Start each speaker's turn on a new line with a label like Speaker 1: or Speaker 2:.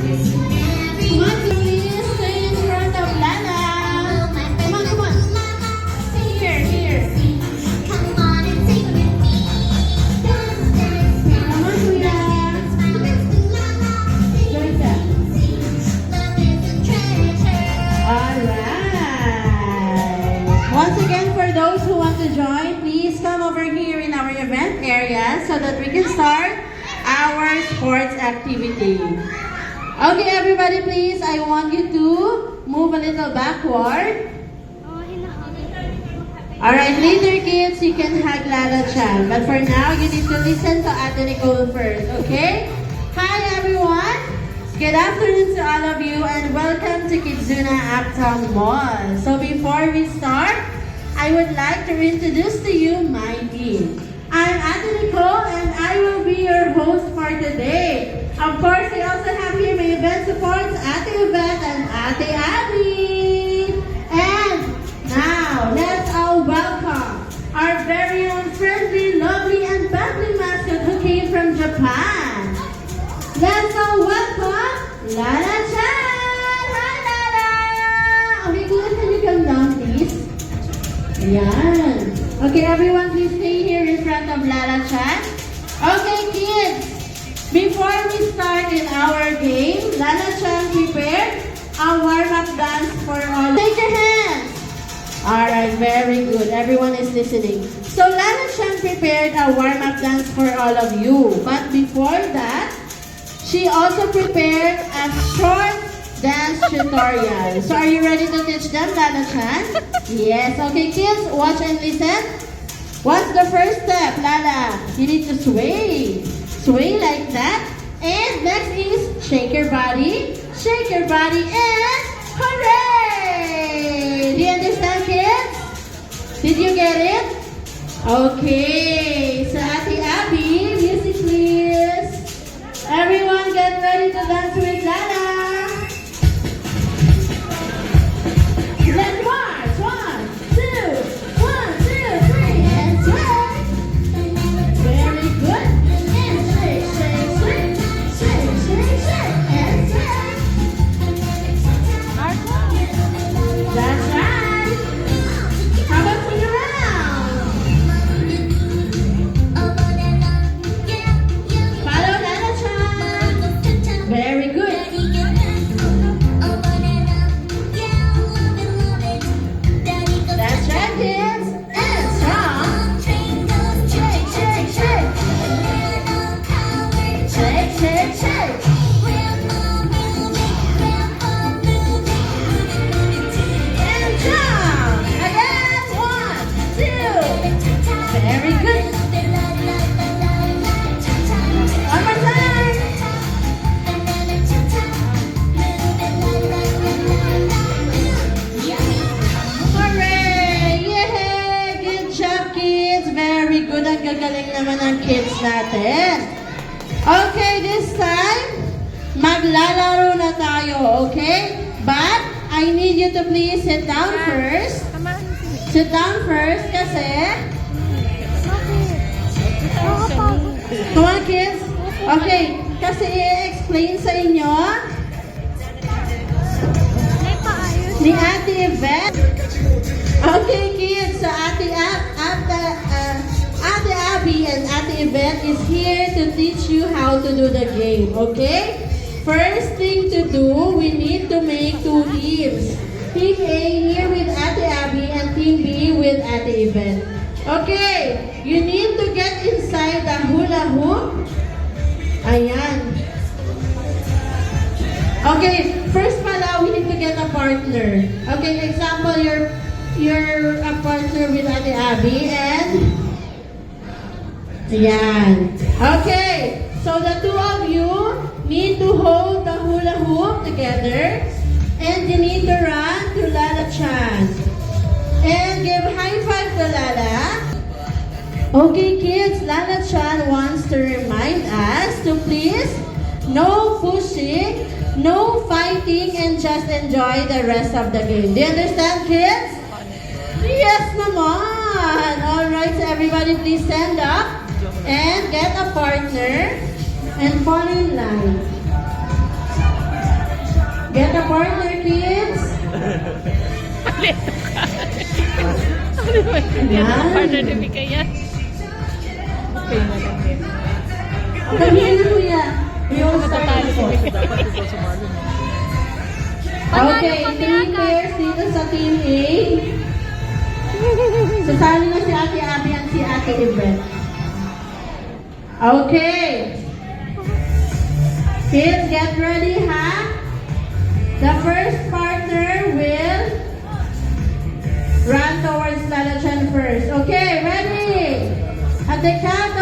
Speaker 1: Come on, please. Stay in front of Lala. Come on, come on. Here, here. Come on, Kuya. Join that. Alright. Once again, for those who want to join, please come over here in our event area so that we can start our sports activity. Okay, everybody, please, I want you to move a little backward. Alright, later, kids, you can hug Lala Chan. But for now, you need to listen to Ate Nicole first, okay? Hi, everyone. Good afternoon to all of you and welcome to Kidzuna Uptown Mall. So before we start, I would like to introduce to you my team. I'm Ate Nicole and I will be your host for today. Of course, I also have here my event supports, Ate Yvette and Ate Abby. And now, let's all welcome our very own friendly, lovely, and bubbly mascot who came from Japan. Let's all welcome Lala Chan! Hi, Lala! Okay, good. Can you come down, please? Yan. Okay, everyone, please stay here in front of Lala Chan. Okay, kids. Before we start in our game, Lala Chan prepared a warm-up dance for all. Take your hands. Alright, very good. Everyone is listening. So, Lala Chan prepared a warm-up dance for all of you. But before that, she also prepared a short dance tutorial. So, are you ready to teach them, Lala Chan? Yes. Okay, kids, watch and listen. What's the first step, Lala? You need to sway. Sway like that. And next is shake your body, and hooray! Do you understand, kids? Did you get it? Okay. So, Ate Abby, music please. Everyone get ready to dance with Lala. Let's march. 1, 2, 1, 2, 3, and sway. Very good. And shake, shake, shake. Shake, shake, shake, and sway. That's right. How about swing around? Follow Lala Chan. Very good. That's right, kids. And strong. Shake, shake, shake. Shake, shake, shake. And jump. Again. 1, 2. Very good. One more time. Hooray! Yay! Good job, kids. Very good. Ang gagaling naman ng kids natin. Okay, this time, maglalaro na tayo, okay? But, I need you to please sit down first. Sit down first kasi... Come on, kids. Okay, kasi i-explain sa inyo ni Ate Yvette. Okay, kids. So, Ate Abby and Ate Yvette is here to teach you how to do the game, okay? First thing to do, we need to make 2 teams. Team A here with Ate Abby and Team B with Ate Yvette. Okay, you need to get inside the hula hoop. Ayan. Okay, first pala, we need to get a partner. Okay, example, you're a partner with Ate Abby and... Ayan. Okay, so the 2 of you need to hold the hula hoop together and you need to run to Lala Chan. And give high five to Lala. Okay, kids, Lala Chan wants to remind us to please no pushing, no fighting, and just enjoy the rest of the game. Do you understand, kids? Yes, naman. Alright, so everybody please stand up and get a partner and fall in line. partner, kids.
Speaker 2: Partner ni Mika yan. Okay na lang din.
Speaker 1: Sabihin na kuya. Yung start na po. Okay, 3 pairs dito sa Team A. Sasali na si Ate Abby at si Ate Yvette. Okay. Kids, get ready, ha? The first partner will run towards Lalachan first. Okay, ready? At the count